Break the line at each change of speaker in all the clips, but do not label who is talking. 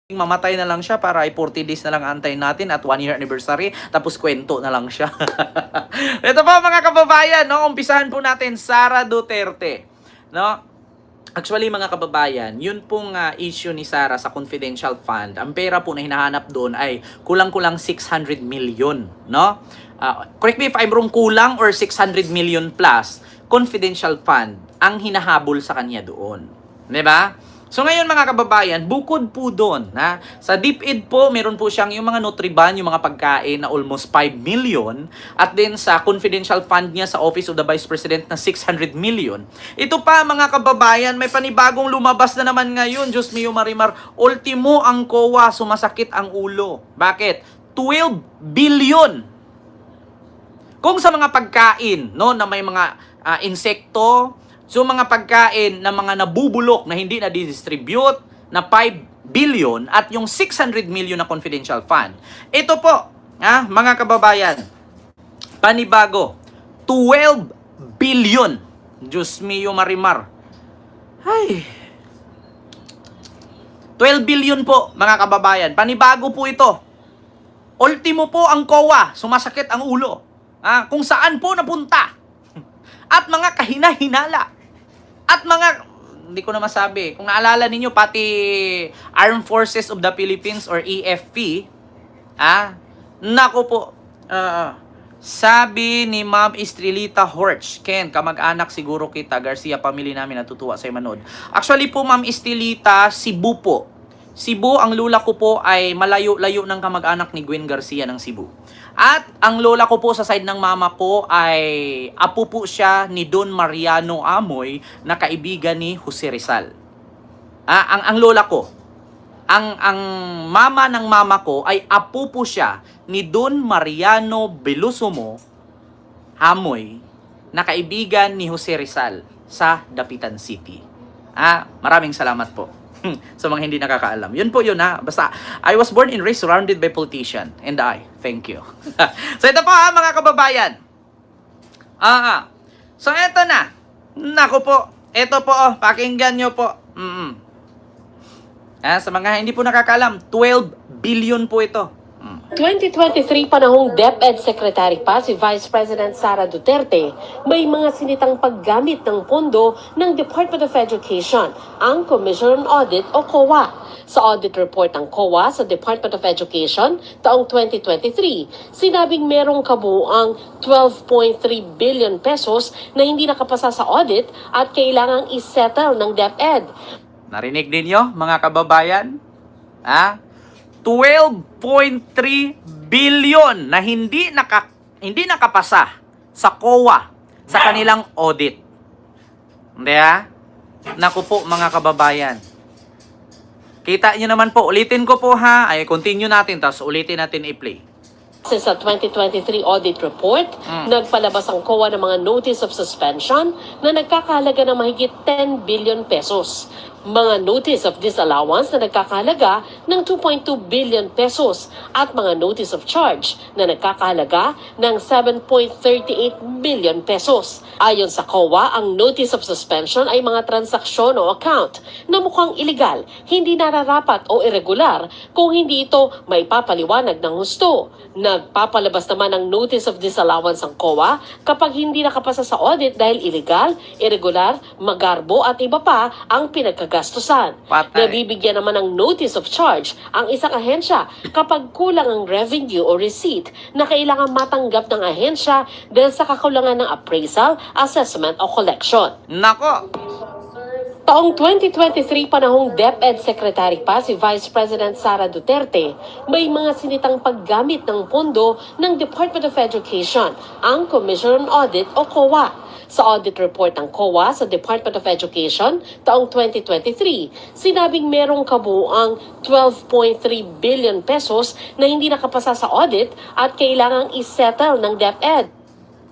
mamatay na lang siya para ay 40 days na lang antayin natin at 1 year anniversary tapos kwento na lang siya. Ito po mga kababayan, no, umpisahan po natin Sara Duterte, no? Actually mga kababayan, yun pong issue ni Sara sa confidential fund. Ang pera po na hinahanap doon ay kulang-kulang 600 million, no? Correct me if I'm wrong, kulang or 600 million plus confidential fund ang hinahabol sa kanya doon. 'Di ba? So ngayon mga kababayan, bukod po doon, sa DepEd po, meron po siyang yung mga Nutriban, yung mga pagkain na almost 5 million, at then sa confidential fund niya sa Office of the Vice President na 600 million. Ito pa mga kababayan, may panibagong lumabas na naman ngayon, Diyos mio Marimar, ultimo ang COA, sumasakit ang ulo. Bakit? 12 billion. Kung sa mga pagkain, no, na may mga insekto, so mga pagkain na mga nabubulok na hindi na distribute na 5 billion at yung 600 million na confidential fund. Ito po, mga kababayan, panibago, 12 billion. Diyos mio Marimar. Ay. 12 billion po, mga kababayan. Panibago po ito. Ultimo po ang COA, sumasakit ang ulo. Kung saan po napunta. At mga kahina-hinala. At mga, hindi ko na masabi, kung naalala ninyo, pati Armed Forces of the Philippines or EFP, nako po, sabi ni Ma'am Estrelita Horch, Ken, kamag-anak siguro kita, Garcia, pamilya namin, natutuwa sa'yo manood. Actually po, Ma'am Estrelita, Cebu po. Cebu, ang lola ko po ay malayo-layo ng kamag-anak ni Gwen Garcia ng Cebu. At ang lola ko po sa side ng mama ko ay apo po siya ni Don Mariano Amoy na kaibigan ni Jose Rizal. Ang lola ko, ang mama ng mama ko ay apo po siya ni Don Mariano Belusomo Amoy na kaibigan ni Jose Rizal sa Dapitan City. Maraming salamat po. Sa mga hindi nakakaalam. Yun po yun Basta, I was born and raised surrounded by politician. And thank you. So ito po mga kababayan. So ito na. Nako po. Ito po pakinggan nyo po. Sa mga hindi po nakakaalam, 12 billion po ito.
2023 panahong DepEd Secretary pa si Vice President Sara Duterte, may mga sinitang paggamit ng pondo ng Department of Education, ang Commission on Audit o COA. Sa audit report ng COA sa Department of Education taong 2023, sinabing merong kabuuang 12.3 billion pesos na hindi nakapasa sa audit at kailangang isettle ng DepEd.
Narinig ninyo mga kababayan? 12.3 billion na hindi nakapasa sa COA sa kanilang audit. Hindi Naku po mga kababayan. Kita nyo naman po, ulitin ko po ay continue natin tapos ulitin natin i-play.
Sa 2023 audit report, nagpalabas ang COA ng mga notice of suspension na nagkakahalaga ng mahigit 10 billion pesos. Mga notice of disallowance na nagkakahalaga ng 2.2 billion pesos at mga notice of charge na nagkakahalaga ng 7.38 billion pesos. Ayon sa COA, ang notice of suspension ay mga transaksyon o account na mukhang iligal, hindi nararapat o irregular kung hindi ito may papaliwanag ng husto. Nagpapalabas naman ng notice of disallowance ang COA kapag hindi nakapasa sa audit dahil illegal, irregular, magarbo at iba pa ang pinagkagastusan. Nabibigyan naman ng notice of charge ang isang ahensya kapag kulang ang revenue o receipt na kailangan matanggap ng ahensya dahil sa kakulangan ng appraisal, assessment o collection.
Nako!
Taong 2023 panahong DepEd Secretary pa si Vice President Sara Duterte, may mga sinitang paggamit ng pondo ng Department of Education, ang Commission on Audit o COA. Sa audit report ng COA sa Department of Education taong 2023, sinabing merong kabuuang 12.3 billion pesos na hindi nakapasa sa audit at kailangang isettle ng DepEd.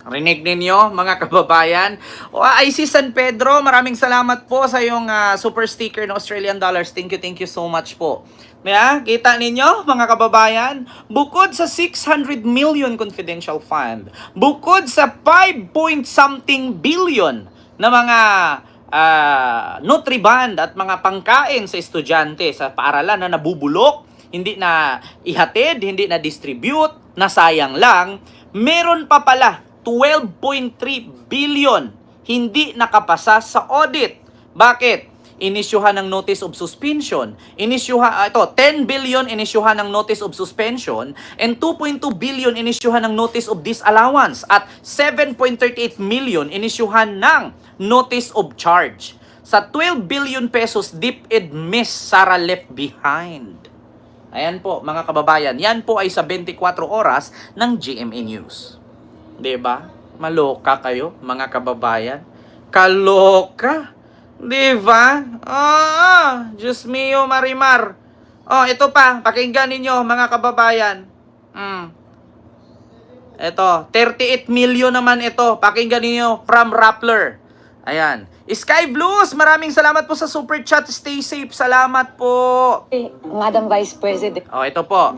Rinig ninyo mga kababayan. IC San Pedro, maraming salamat po sa yung super sticker ng Australian dollars. Thank you so much po. Kita ninyo mga kababayan, bukod sa 600 million confidential fund, bukod sa 5 point something billion na mga Nutriband at mga pangkain sa estudyante sa paaralan na nabubulok, hindi na ihatid, hindi na distribute, nasayang lang, meron pa pala 12.3 billion hindi nakapasa sa audit. Bakit? Inisyuhan ng notice of suspension. 10 billion inisyuhan ng notice of suspension and 2.2 billion inisyuhan ng notice of disallowance at 7.38 million inisyuhan ng notice of charge. Sa 12 billion pesos, DepEd miss Sara left behind. Ayan po, mga kababayan. Yan po ay sa 24 oras ng GMA News. 'Di ba? Maloka kayo, mga kababayan. Kaloka. 'Di ba? Diyos mio, Marimar. Ito pa, pakinggan ninyo, mga kababayan. Ito, 38 million naman ito. Pakinggan ninyo from Rappler. Ayan. Sky Blues, maraming salamat po sa super chat. Stay safe. Salamat po.
Madam Vice President.
Ito po.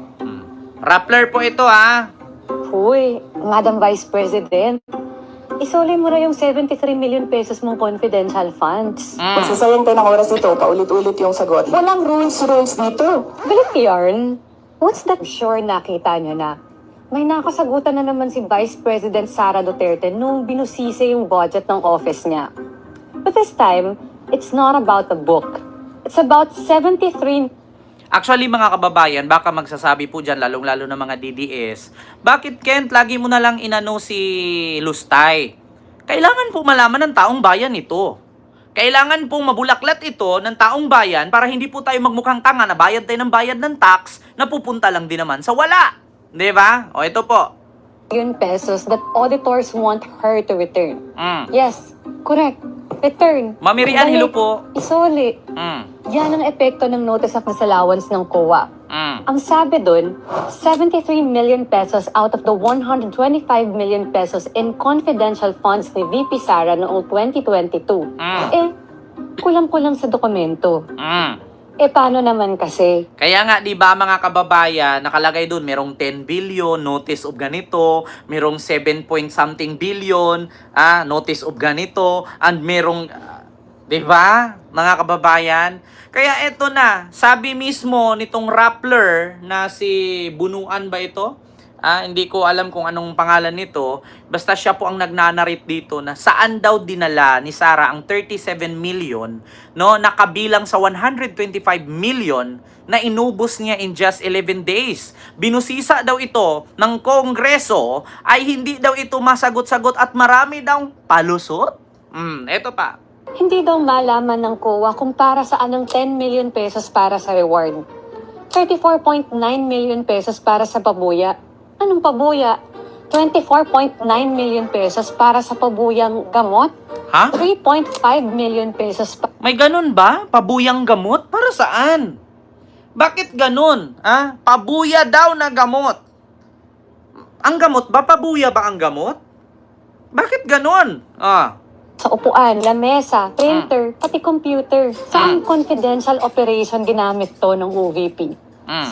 Rappler po ito, ha.
Huy, Madam Vice President. Isuli mo na yung 73 million pesos mong confidential funds.
Magsasayang tayo ng oras dito, paulit-ulit yung sagot. Walang rules dito.
Galit yarn. What's that? Sure nakita nyo na. May nakasagutan na naman si Vice President Sara Duterte nung binusisi yung budget ng office niya. But this time, it's not about the book. It's about 73.
Actually, mga kababayan, baka magsasabi po dyan, lalong-lalo na mga DDS, bakit, Kent, lagi mo na lang inano si Lustay? Kailangan po malaman ng taong bayan ito. Kailangan pong mabulaklat ito ng taong bayan para hindi po tayo magmukhang tanga na bayad tayo ng bayad ng tax na pupunta lang din naman sa wala. Di ba? Ito po.
Million pesos that auditors want her to return.
Mm.
Yes, correct. Return.
Mamirian, hello po.
Isuli. Yan ang epekto ng notice of disallowance ng COA. Ang sabi dun, 73 million pesos out of the 125 million pesos in confidential funds ni VP Sara noong 2022. Kulang-kulang sa dokumento. Paano naman kasi?
Kaya nga, di ba, mga kababayan, nakalagay doon, merong 10 billion, notice of ganito, merong 7 point something billion, notice of ganito, and merong, di ba, mga kababayan? Kaya eto na, sabi mismo nitong Rappler na si Bunuan ba ito? Hindi ko alam kung anong pangalan nito. Basta siya po ang nagnanarate dito na saan daw dinala ni Sara ang 37 million, no, nakabilang sa 125 million na inubos niya in just 11 days. Binusisa daw ito ng Kongreso ay hindi daw ito masagot-sagot at marami daw palusot. Eto pa.
Hindi daw malaman ng COA kung para saan ang 10 million pesos para sa reward. 34.9 million pesos para sa pabuya. Anong pabuya? 24.9 million pesos para sa pabuyang gamot? 3.5 million pesos
May ganun ba? Pabuyang gamot? Para saan? Bakit ganun? Pabuya daw na gamot. Ang gamot ba? Pabuya ba ang gamot? Bakit ganun?
sa upuan, lamesa, printer, pati computer. Saan confidential operation ginamit to ng OVP?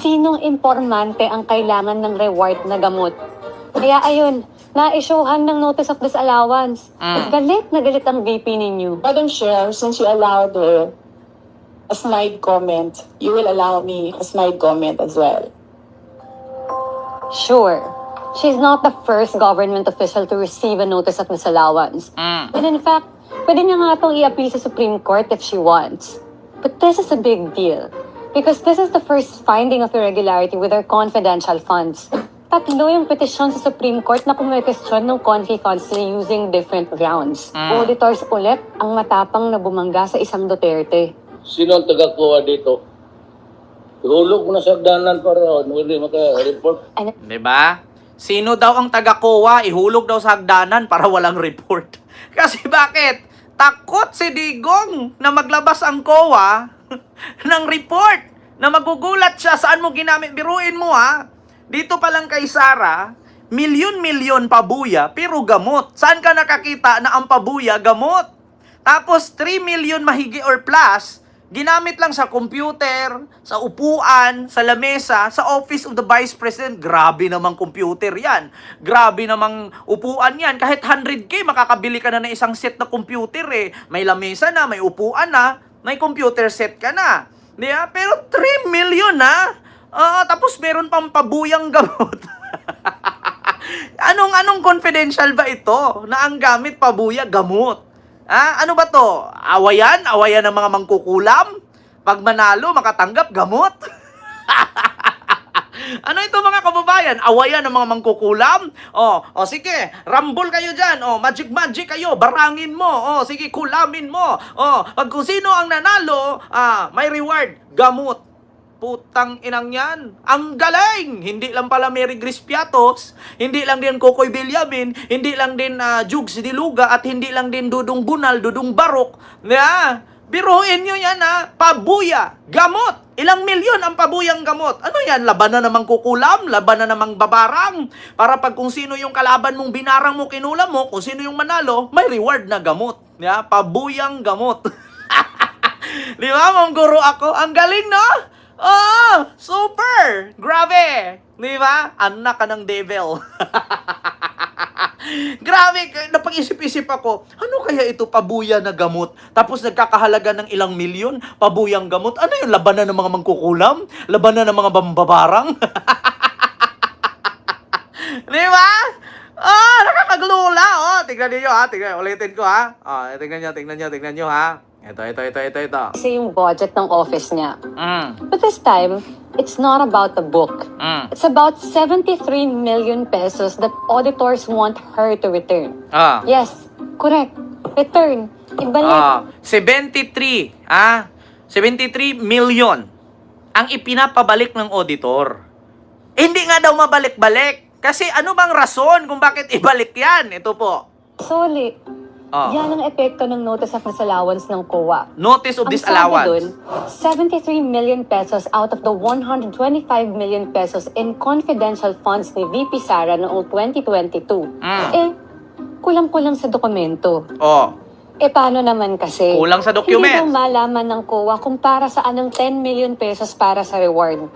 Sinong informante ang kailangan ng reward na gamot? Kaya ayun, na-issuehan ng notice of disallowance. Galit na galit ang VP ninyo.
Madam Chair, since you allowed a snide comment, you will allow me a snide comment as well.
Sure, she's not the first government official to receive a notice of disallowance. And in fact, pwede niya nga itong i-appeal sa Supreme Court if she wants. But this is a big deal. Because this is the first finding of irregularity with our confidential funds. Tatlo yung petisyon sa Supreme Court na kumwestiyon ng confi funds using different grounds. Auditors ulit ang matapang na bumangga sa isang Duterte.
Sino ang taga-kuha dito? Ihulog mo na sa hagdanan para hindi maka-report.
Diba? Sino daw ang taga-COA? Ihulog daw sa hagdanan para walang report. Kasi bakit? Takot si Digong na maglabas ang COA ng report na magugulat siya saan mo ginamit. Biruin mo dito pa lang kay Sara, milyon-milyon pabuya pero gamot. Saan ka nakakita na ang pabuya gamot? Tapos 3 million mahigi or plus Ginamit lang sa computer, sa upuan, sa lamesa, sa office of the Vice President. Grabe namang computer yan. Grabe namang upuan yan. Kahit 100K, makakabili ka na ng isang set na computer eh. May lamesa na, may upuan na, may computer set ka na. Di ba? Pero 3 million na. Tapos meron pang pabuyang gamot. Anong confidential ba ito? Na ang gamit pabuya, gamot. Ano ba to? Awayan? Awayan ng mga mangkukulam? Pag manalo, makatanggap gamot? Ano ito mga kababayan? Awayan ng mga mangkukulam? Sige, rambol kayo dyan. Magic kayo, barangin mo. Sige, kulamin mo. Pag kung sino ang nanalo, may reward, gamot. Putang inang yan. Ang galing! Hindi lang pala Mary Grace Piatos, hindi lang din Kokoy Villamin, hindi lang din Jugs Diluga, at hindi lang din Dudong Bunal, Dudong Barok. Biruin nyo yan pabuya, gamot. Ilang milyon ang pabuyang gamot. Ano yan? Laban na namang kukulam? Laban na namang babarang? Para pag kung sino yung kalaban mong binarang mo, kinulam mo, kung sino yung manalo, may reward na gamot. Pabuyang gamot. Di ba, Ma'am Guro ako? Ang galing, no? Super! Grabe! Di ba? Anak ka ng devil. Grabe, napag-isip-isip ako, ano kaya ito pabuya na gamot? Tapos nagkakahalaga ng ilang milyon, pabuyang gamot. Ano yung labanan ng mga mangkukulam? Labanan ng mga bambabarang? Di ba? Nakakaglula. Tingnan niyo tingnan. Ulitin ko tingnan niyo Ito.
Kasi yung budget ng office niya. But this time, it's not about the book. It's about 73 million pesos that auditors want her to return. Yes, correct. Return. Ibalik.
73 million ang ipinapabalik ng auditor. Hindi nga daw mabalik-balik. Kasi ano bang rason kung bakit ibalik yan? Ito po.
Solid. Yan ang epekto ng Notice of Disallowance ng COA.
Notice of Disallowance.
Ang sabi dun, 73 million pesos out of the 125 million pesos in confidential funds ni VP Sara noong 2022. Kulang-kulang sa dokumento. Paano naman kasi?
Kulang sa
Hindi
document.
daw malaman ng COA kung para saan ang 10 million pesos para sa reward.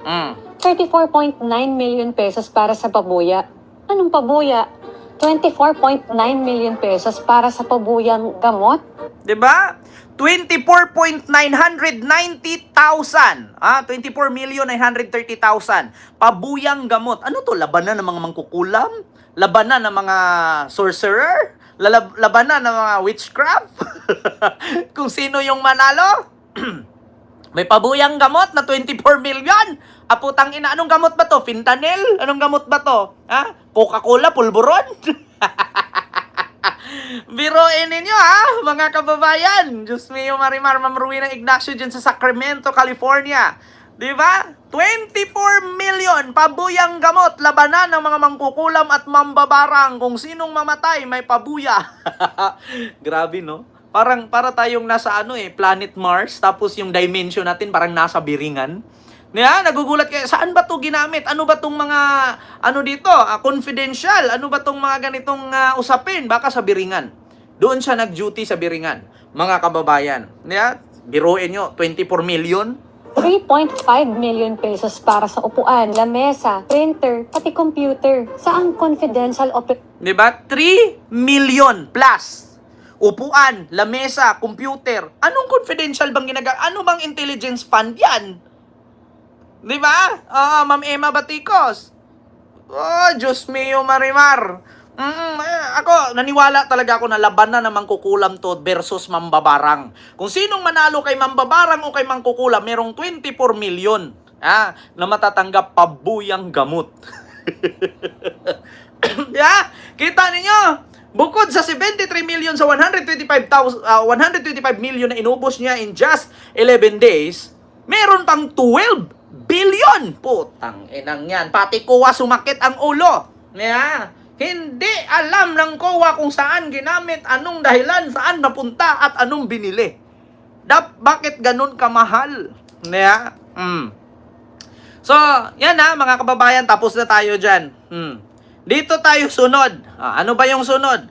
34.9 million pesos para sa pabuya. Anong pabuya? 24.9 million pesos para sa pabuyang gamot?
Diba? 24,990,000. 24,930,000. Pabuyang gamot. Ano to? Labanan ng mga mangkukulam? Labanan ng mga sorcerer? Labanan ng mga witchcraft? Kung sino yung manalo? May pabuyang gamot na 24 million. Putang ina, anong gamot ba to? Fentanyl? Anong gamot ba to? Coca-Cola, pulburon? Biruin ninyo mga kababayan. Diyos mio, Marimar, Ma'am Rowena Ignacio dyan sa Sacramento, California. Diba? 24 million pabuyang gamot. Labanan ng mga mangkukulam at mambabarang. Kung sinong mamatay, may pabuya. Grabe, no? Para tayong nasa planet Mars, tapos yung dimension natin parang nasa biringan. Nagugulat kayo, saan ba to ginamit? Ano ba tong mga, dito, confidential? Ano ba tong mga ganitong usapin? Baka sa biringan. Doon siya nag-duty sa biringan. Mga kababayan. Biruin nyo, 24 million.
3.5 million pesos para sa upuan, lamesa, printer, pati computer. Saan confidential
Diba? 3 million plus. Upuan, lamesa, computer. Anong confidential bang Ano bang intelligence fund yan? Diba? Ma'am Emma Baticos. Diyos mio, Marimar. Ako, naniwala talaga ako na labanan na mangkukulam to versus mambabarang. Kung sinong manalo kay mambabarang o kay mangkukulam, merong 24 million na matatanggap pabuyang gamot. Kita ninyo? Bukod sa 73 million sa 125 million na inubos niya in just 11 days, meron pang 12 billion. Putang inang yan. Pati COA sumakit ang ulo. Hindi alam ng COA kung saan ginamit, anong dahilan, saan napunta, at anong binili. Bakit ganun kamahal? So, yan mga kababayan, tapos na tayo dyan. Dito tayo sunod. Ano ba yung sunod?